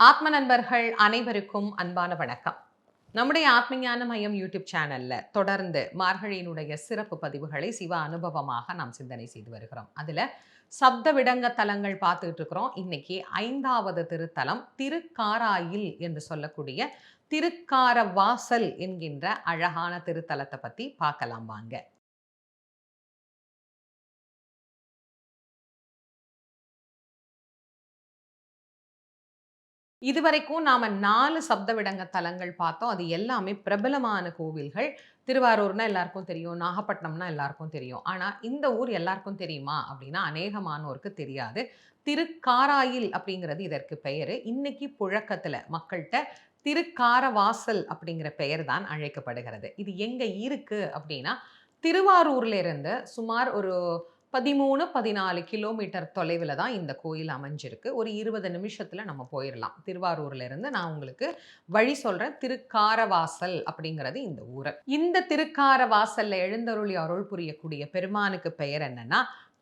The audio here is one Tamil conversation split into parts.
ஆத்ம நண்பர்கள் அனைவருக்கும் அன்பான வணக்கம். நம்முடைய ஆத்மஞான மையம் யூடியூப் சேனல்ல தொடர்ந்து மார்கழியினுடைய சிறப்பு பதிவுகளை சிவ அனுபவமாக நாம் சிந்தனை செய்து வருகிறோம். அதுல சப்த விடங்க தலங்கள் பார்த்துட்டு இருக்கிறோம். இன்னைக்கு 5வது திருத்தலம் திருக்காராயில் என்று சொல்லக்கூடிய திருக்கார வாசல் என்கின்ற அழகான திருத்தலத்தை பத்தி பார்க்கலாம் வாங்க. இதுவரைக்கும் நாம 4 சப்தவிடங்க தலங்கள் பார்த்தோம். அது எல்லாமே பிரபலமான கோவில்கள். திருவாரூர்னா எல்லாருக்கும் தெரியும். நாகப்பட்டினம்னா எல்லாருக்கும் தெரியும். ஆனா, இந்த ஊர் எல்லாருக்கும் தெரியுமா? அப்படின்னா, அநேகமானோருக்கு தெரியாது. திருக்காராயில் அப்படிங்கிறது இதற்கு பெயரு. இன்னைக்கு புழக்கத்துல மக்கள்ட்ட திருக்காரவாசல் அப்படிங்கிற பெயர் தான் அழைக்கப்படுகிறது. இது எங்க இருக்கு அப்படின்னா, திருவாரூர்ல இருந்து சுமார் ஒரு 13, 14 கிலோமீட்டர் தொலைவில தான் இந்த கோயில் அமைஞ்சிருக்கு. ஒரு 20 நிமிஷத்துல நம்ம போயிரலாம். திருவாரூர்ல இருந்து நான் உங்களுக்கு வழி சொல்றேன். திருக்காரவாசல் அப்படிங்கிறது இந்த ஊரு. இந்த திருக்காரவாசல்ல எழுந்தருளி அருள் புரியக்கூடிய பெருமானுக்கு பெயர் என்னன்னா,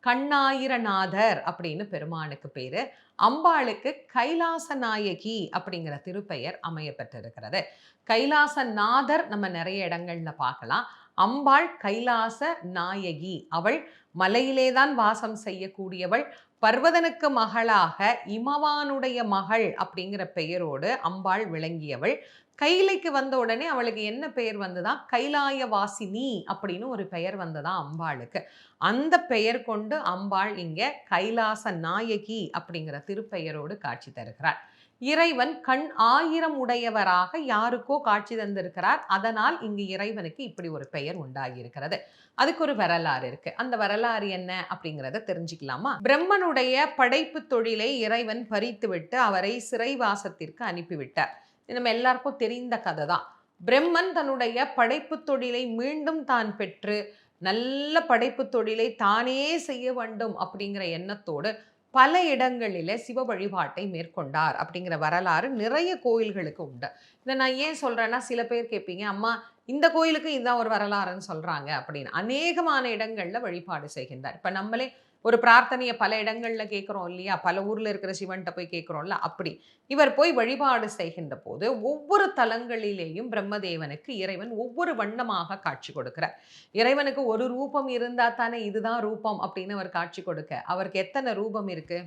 கண்ணாயிரநாதர் அப்படின்னு பெருமானுக்கு பேரு. அம்பாளுக்கு கைலாச நாயகி அப்படிங்கிற திருப்பெயர் அமைய பெற்றிருக்கிறது. கைலாசநாதர் நம்ம நிறைய இடங்கள்ல பார்க்கலாம். அம்பாள் கைலாச நாயகி. அவள் மலையிலே தான் வாசம் செய்யக்கூடியவள். பர்வதனுக்கு மகளாக இமவானுடைய மகள் அப்படிங்கிற பெயரோடு அம்பாள் விளங்கியவள். கைலைக்கு வந்த உடனே அவளுக்கு என்ன பெயர் வந்ததா? கைலாய வாசினி அப்படின்னு ஒரு பெயர் வந்ததா அம்பாளுக்கு. அந்த பெயர் கொண்டு அம்பாள் இங்க கைலாச நாயகி அப்படிங்கிற திருப்பெயரோடு காட்சி தருகிறாள். இறைவன் கண் 1000 உடையவராக யாருக்கோ காட்சி தந்திருக்கிறார். அதனால் இங்கு இறைவனுக்கு இப்படி ஒரு பெயர் உண்டாகியிருக்கிறது. அதுக்கு ஒரு வரலாறு இருக்கு. அந்த வரலாறு என்ன அப்படிங்கிறத தெரிஞ்சுக்கலாமா? பிரம்மனுடைய படைப்பு தொழிலை இறைவன் பறித்துவிட்டு அவரை சிறைவாசத்திற்கு அனுப்பிவிட்டார். இது நம்ம எல்லாருக்கும் தெரிந்த கதை தான். பிரம்மன் தன்னுடைய படைப்பு தொழிலை மீண்டும் தான் பெற்று நல்ல படைப்பு தொழிலை தானே செய்ய வேண்டும் அப்படிங்கிற எண்ணத்தோடு பல இடங்களிலே சிவ வழிபாட்டை மேற்கொண்டார் அப்படிங்கிற வரலாறு நிறைய கோயில்களுக்கு உண்டு. இதை நான் ஏன் சொல்றேன்னா, சில பேர் கேட்பீங்க, அம்மா இந்த கோயிலுக்கு இதுதான் ஒரு வரலாறுன்னு சொல்றாங்க அப்படின்னு. அநேகமான இடங்கள்ல வழிபாடு செய்கின்றார். இப்ப நம்மளே ஒரு பிரார்த்தனையை பல இடங்கள்ல கேட்கிறோம் இல்லையா? பல ஊர்ல இருக்கிற சிவன்கிட்ட போய் கேட்கிறோம்ல, அப்படி இவர் போய் வழிபாடு செய்கின்ற போது ஒவ்வொரு தலங்களிலேயும் பிரம்மதேவனுக்கு இறைவன் ஒவ்வொரு வண்ணமாக காட்சி கொடுக்கிறார். இறைவனுக்கு ஒரு ரூபம் இருந்தா தானே இதுதான் ரூபம் அப்படின்னு அவர் காட்சி கொடுக்க. அவருக்கு எத்தனை ரூபம் இருக்கு?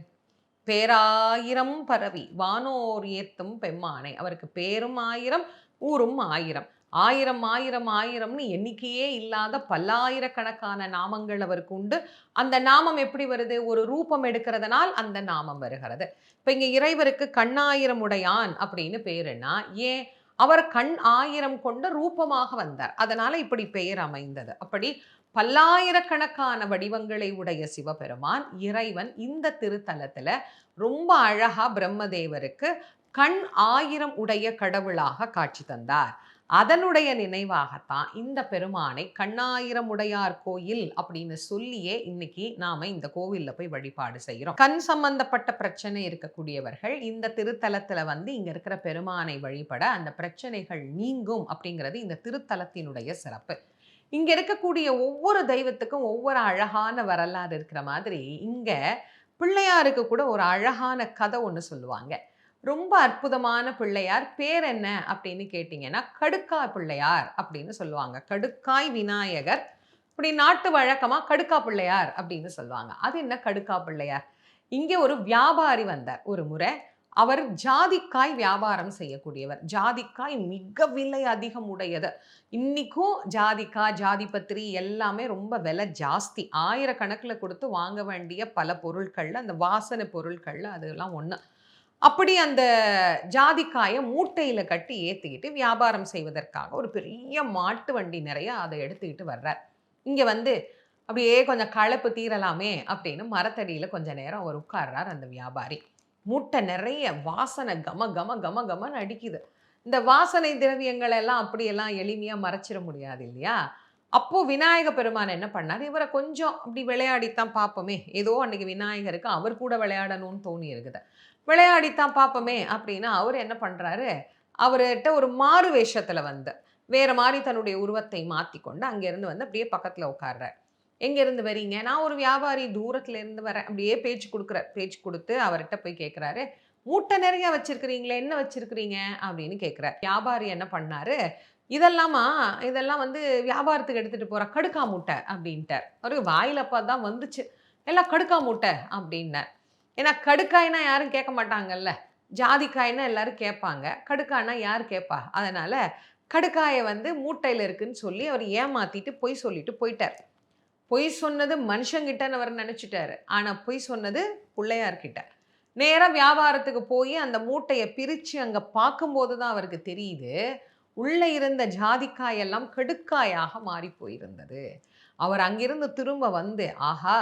பேராயிரம் பரவி வானோர் ஏத்தும் பெம்மானை. அவருக்கு பேரும் 1000, ஊரும் 1000. 1000 1000 1000ன்னு எண்ணிக்கையே இல்லாத பல்லாயிரக்கணக்கான நாமங்கள் அவருக்கு உண்டு. அந்த நாமம் எப்படி வருது? ஒரு ரூபம் எடுக்கிறதுனால் அந்த நாமம் வருகிறது. இப்ப இங்க இறைவருக்கு கண்ணாயிரம் உடையான் அப்படின்னு பேருன்னா, ஏன்? அவர் கண் 1000 கொண்ட ரூபமாக வந்தார். அதனால இப்படி பெயர் அமைந்தது. அப்படி பல்லாயிரக்கணக்கான வடிவங்களை உடைய சிவபெருமான் இறைவன் இந்த திருத்தலத்துல ரொம்ப அழகா பிரம்மதேவருக்கு கண் 1000 உடைய கடவுளாக காட்சி தந்தார். அதனுடைய நினைவாகத்தான் இந்த பெருமானை கண்ணாயிரம் உடையார் கோயில் அப்படின்னு சொல்லியே இன்னைக்கு நாம இந்த கோவில்ல போய் வழிபாடு செய்கிறோம். கண் சம்பந்தப்பட்ட பிரச்சனை இருக்கக்கூடியவர்கள் இந்த திருத்தலத்துல வந்து இங்க இருக்கிற பெருமானை வழிபட அந்த பிரச்சனைகள் நீங்கும் அப்படிங்கிறது இந்த திருத்தலத்தினுடைய சிறப்பு. இங்க இருக்கக்கூடிய ஒவ்வொரு தெய்வத்துக்கும் ஒவ்வொரு அழகான வரலாறு இருக்கிற மாதிரி இங்க பிள்ளையாருக்கு கூட ஒரு அழகான கதை ஒண்ணு சொல்லுவாங்க. ரொம்ப அற்புதமான பிள்ளையார். பேர் என்ன அப்படின்னு கேட்டீங்கன்னா, கடுக்காய் பிள்ளையார் அப்படின்னு சொல்லுவாங்க. கடுக்காய் விநாயகர். இப்படி நாட்டு வழக்கமா கடுக்கா பிள்ளையார் அப்படின்னு சொல்லுவாங்க. அது என்ன கடுக்கா பிள்ளையார்? இங்கே ஒரு வியாபாரி வந்தார் ஒரு முறை. அவர் ஜாதிக்காய் வியாபாரம் செய்யக்கூடியவர். ஜாதிக்காய் மிக விலை அதிகம் உடையது. இன்னைக்கும் ஜாதிக்காய், ஜாதிபத்திரி எல்லாமே ரொம்ப விலை ஜாஸ்தி. 1000 கணக்குல கொடுத்து வாங்க வேண்டிய பல பொருட்கள்ல அந்த வாசனை பொருட்கள்ல அதெல்லாம் ஒண்ணு. அப்படி அந்த ஜாதிக்காய மூட்டையில கட்டி ஏத்திக்கிட்டு வியாபாரம் செய்வதற்காக ஒரு பெரிய மாட்டு வண்டி நிறைய அதை எடுத்துக்கிட்டு வர்றார். இங்க வந்து அப்படியே கொஞ்சம் களைப்பு தீரலாமே அப்படின்னு மரத்தடியில கொஞ்ச நேரம் அவர் உட்கார்றார் அந்த வியாபாரி. மூட்டை நிறைய வாசனை கம கம கம கமன்னு அடிக்குது. இந்த வாசனை திரவியங்கள் எல்லாம் அப்படியெல்லாம் எளிமையா மறைச்சிட முடியாது இல்லையா? அப்போ விநாயக பெருமான் என்ன பண்ணாரு, இவரை கொஞ்சம் அப்படி விளையாடித்தான் பார்ப்போமே, ஏதோ அன்னைக்கு விநாயகருக்கு அவர் கூட விளையாடணும்னு தோணி இருக்குது. விளையாடித்தான் பார்ப்போமே அப்படின்னு அவர் என்ன பண்றாரு, அவர்கிட்ட ஒரு மாறு வேஷத்துல வந்து வேற மாதிரி தன்னுடைய உருவத்தை மாத்திக்கொண்டு அங்கிருந்து வந்து அப்படியே பக்கத்துல உட்கார்றார். எங்க இருந்து வரீங்க? நான் ஒரு வியாபாரி, தூரத்துல இருந்து வரேன். அப்படியே பேச்சு குடுக்குறார். பேச்சு குடுத்து அவர்ட்ட போய் கேட்கிறாரு, மூட்டை நிறைய வச்சிருக்கிறீங்களே, என்ன வச்சிருக்கிறீங்க அப்படின்னு கேட்குறார். வியாபாரி என்ன பண்ணாரு, இதெல்லாமா இதெல்லாம் வந்து வியாபாரத்துக்கு எடுத்துட்டு போற கடுக்கா மூட்டை அப்படின்ட்டார். அவரு வாயில தான் வந்துச்சு. எல்லாம் கடுக்கா மூட்டை அப்படின்னார். ஏன்னா கடுக்காய்னா யாரும் கேட்க மாட்டாங்கல்ல. ஜாதிக்காய்னா எல்லாரும் கேட்பாங்க. கடுக்கான்னா யார் கேட்பா? அதனால கடுக்காய வந்து மூட்டையில இருக்குன்னு சொல்லி அவர் ஏமாத்திட்டு பொய் சொல்லிட்டு போயிட்டார். பொய் சொன்னது மனுஷங்கிட்டன்னு அவர் நினைச்சுட்டாரு. ஆனா பொய் சொன்னது புள்ளையார்கிட்ட. நேரா வியாபாரத்துக்கு போய் அந்த மூட்டைய பிரிச்சு அங்க பார்க்கும்போது தான் அவருக்கு தெரியுது, உள்ள இருந்த ஜாதிக்காய் எல்லாம் கடுக்காயாக மாறி போயிருந்தது. அவர் அங்கிருந்து திரும்ப வந்து, ஆஹா!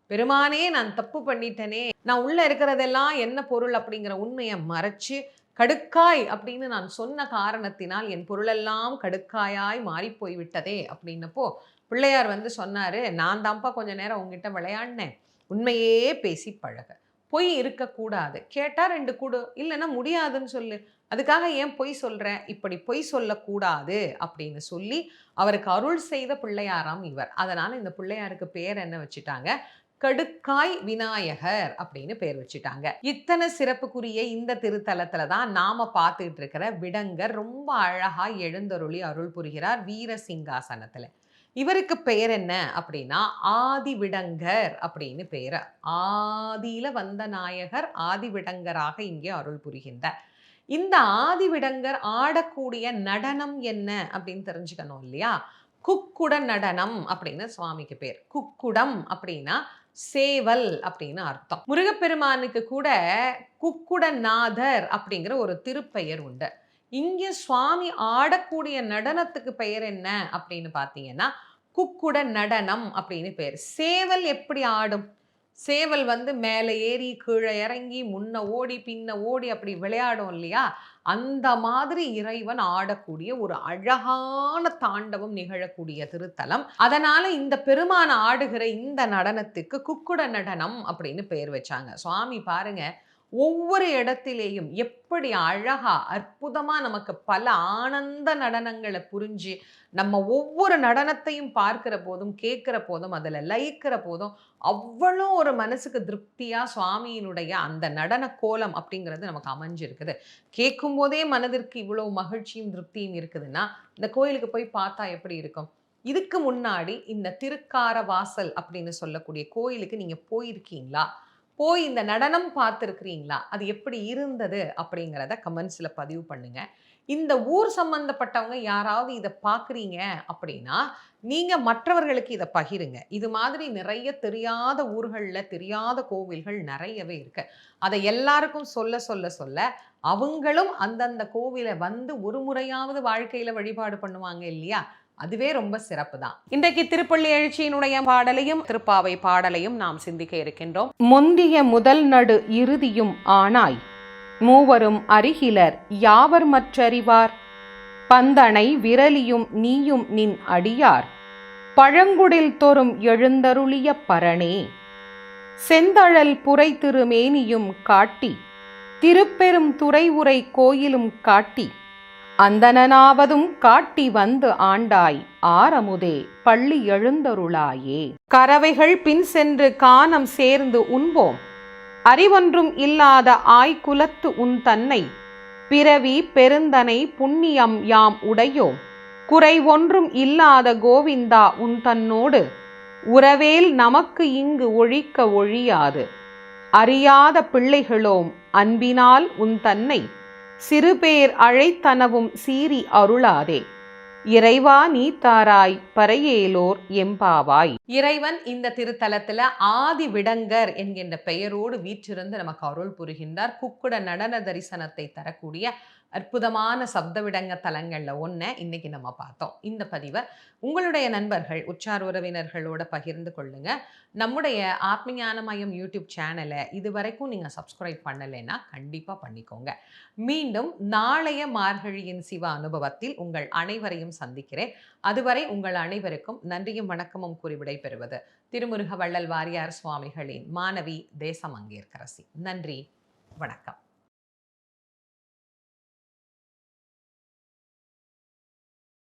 பெருமானே நான் தப்பு பண்ணிட்டேனே! நான் உள்ள இருக்கிறதெல்லாம் என்ன பொருள் அப்படிங்கிற உண்மைய மறைச்சு, கடுக்காய் அப்படின்னு நான் சொன்ன காரணத்தினால் என் பொருளெல்லாம் கடுக்காயாய் மாறிப் போய் விட்டதே அப்படின்னப்போ, பிள்ளையார் வந்து சொன்னாரு, நான் தான்ப்பா கொஞ்ச நேரம் உன்கிட்ட விளையாடினேன். உண்மையே பேசி பழகு. பொய் இருக்கக்கூடாது. கேட்டா 2 குடு, இல்லன்னா முடியாதுன்னு சொல்லு. அதுக்காக ஏன் பொய் சொல்ற? இப்படி பொய் சொல்லக்கூடாது அப்படின்னு சொல்லி, அவருக்கு அருள் செய்த பிள்ளையாராம் இவர். அதனால இந்த பிள்ளையாருக்கு பேர் என்ன வச்சுட்டாங்க? கடுக்காய் விநாயகர் அப்படின்னு பேர் வச்சுட்டாங்க. இத்தனை சிறப்புக்குரிய இந்த திருத்தலத்துல தான் நாம பார்த்துட்டு இருக்கிற விடங்கர் ரொம்ப அழகா எழுந்தருளி அருள் புரிகிறார் வீர சிங்காசனத்துல. இவருக்கு பெயர் என்ன அப்படின்னா ஆதி விடங்கர் அப்படின்னு பேரு. ஆதியில வந்த நாயகர் ஆதி விடங்கராக இங்கே அருள் புரிகின்றார். இந்த ஆதி விடங்கர் ஆடக்கூடிய நடனம் என்ன அப்படின்னு தெரிஞ்சுக்கணும் இல்லையா? குக்குட நடனம் அப்படின்னு சுவாமிக்கு பேர். குக்குடம் அப்படின்னா சேவல் அப்படின்னு அர்த்தம். முருகப்பெருமானுக்கு கூட குக்குடநாதர் அப்படிங்கிற ஒரு திருப்பெயர் உண்டு. இங்க சுவாமி ஆடக்கூடிய நடனத்துக்கு பெயர் என்ன அப்படின்னு பார்த்தீங்கன்னா குக்குட நடனம் அப்படின்னு பேர். சேவல் எப்படி ஆடும்? சேவல் வந்து மேலே ஏறி கீழே இறங்கி முன்ன ஓடி பின்ன ஓடி அப்படி விளையாடும் இல்லையா? அந்த மாதிரி இறைவன் ஆடக்கூடிய ஒரு அழகான தாண்டவம் நிகழக்கூடிய திருத்தலம். அதனால இந்த பெருமான் ஆடுகிற இந்த நடனத்துக்கு குக்குட நடனம் அப்படின்னு பெயர் வச்சாங்க. சுவாமி பாருங்க, ஒவ்வொரு இடத்திலேயும் எப்படி அழகா அற்புதமா நமக்கு பல ஆனந்த நடனங்களை புரிஞ்சு நம்ம ஒவ்வொரு நடனத்தையும் பார்க்கிற போதும் கேட்கிற போதும் அதில் லயிக்கிற போதும் அவ்வளோ ஒரு மனசுக்கு திருப்தியா சுவாமியினுடைய அந்த நடன கோலம் அப்படிங்கிறது நமக்கு அமைஞ்சிருக்குது. கேட்கும் போதே மனதிற்கு இவ்வளோ மகிழ்ச்சியும் திருப்தியும் இருக்குதுன்னா இந்த கோயிலுக்கு போய் பார்த்தா எப்படி இருக்கும்? இதுக்கு முன்னாடி இந்த திருக்கார வாசல் அப்படின்னு சொல்லக்கூடிய கோயிலுக்கு நீங்க போயிருக்கீங்களா? போய் இந்த நடனம் பார்த்துருக்கிறீங்களா? அது எப்படி இருந்தது அப்படிங்கிறத கமெண்ட்ஸில் பதிவு பண்ணுங்க. இந்த ஊர் சம்பந்தப்பட்டவங்க யாராவது இதை பார்க்குறீங்க அப்படின்னா நீங்கள் மற்றவர்களுக்கு இதை பகிருங்க. இது மாதிரி நிறைய தெரியாத ஊர்களில் தெரியாத கோவில்கள் நிறையவே இருக்கு. அதை எல்லாருக்கும் சொல்ல சொல்ல சொல்ல அவங்களும் அந்தந்த கோவிலை வந்து ஒரு முறையாவது வாழ்க்கையில் வழிபாடு பண்ணுவாங்க இல்லையா? அதுவே ரொம்ப சிறப்பு தான். இன்றைக்கு திருப்பள்ளி எழுச்சியினுடைய பாடலையும் திருப்பாவை பாடலையும் நாம் சிந்திக்க இருக்கின்றோம். முந்திய முதல் நடு இறுதியும் ஆனாய் மூவரும் அருகிலர் யாவர் மற்றறிவார் பந்தனை விரலியும் நீயும் நின் அடியார் பழங்குடில் தோறும் எழுந்தருளிய பரணே செந்தழல் புரை திருமேனியும் காட்டி திருப்பெரும் துறை உரை கோயிலும் காட்டி அந்தனாவதும் காட்டி வந்து ஆண்டாய் ஆரமுதே பள்ளி எழுந்தருளாயே. கறவைகள் பின் சென்று கானம் சேர்ந்து உண்போம் அறிவொன்றும் இல்லாத ஆய்குலத்து உன் தன்னை பிறவி பெருந்தனை புண்ணியம் யாம் உடையோம் குறை ஒன்றும் இல்லாத கோவிந்தா உன் தன்னோடு உறவேல் நமக்கு இங்கு ஒழிக்க ஒழியாது அறியாத பிள்ளைகளோம் அன்பினால் உன் தன்னை சிறுபேர் அழைத்தனவும் சீறி அருளாதே இறைவா நீ தாராய் பரையேலோர் எம்பாவாய். இறைவன் இந்த திருத்தலத்துல ஆதி விடங்கர் என்கின்ற பெயரோடு வீற்றிருந்து நமக்கு அருள் புரிகின்றார். குக்குட நடன தரிசனத்தை தரக்கூடிய அற்புதமான சப்தவிடங்க தலங்கள்ல ஒன்றை இன்னைக்கு நம்ம பார்த்தோம். இந்த பதிவை உங்களுடைய நண்பர்கள் உற்றார் உறவினர்களோட பகிர்ந்து கொள்ளுங்க. நம்முடைய ஆத்மஞானமயம் யூடியூப் சேனலை இதுவரைக்கும் நீங்க சப்ஸ்கிரைப் பண்ணலைன்னா கண்டிப்பா பண்ணிக்கோங்க. மீண்டும் நாளைய மார்கழியின் சிவ அனுபவத்தில் உங்கள் அனைவரையும் சந்திக்கிறேன். அதுவரை உங்கள் அனைவருக்கும் நன்றியும் வணக்கமும் கூறி விடைபெறுவது திருமுருக வள்ளல் வாரியார் சுவாமிகளின் மாணவி தேசமங்கேற்கரசி. நன்றி, வணக்கம்.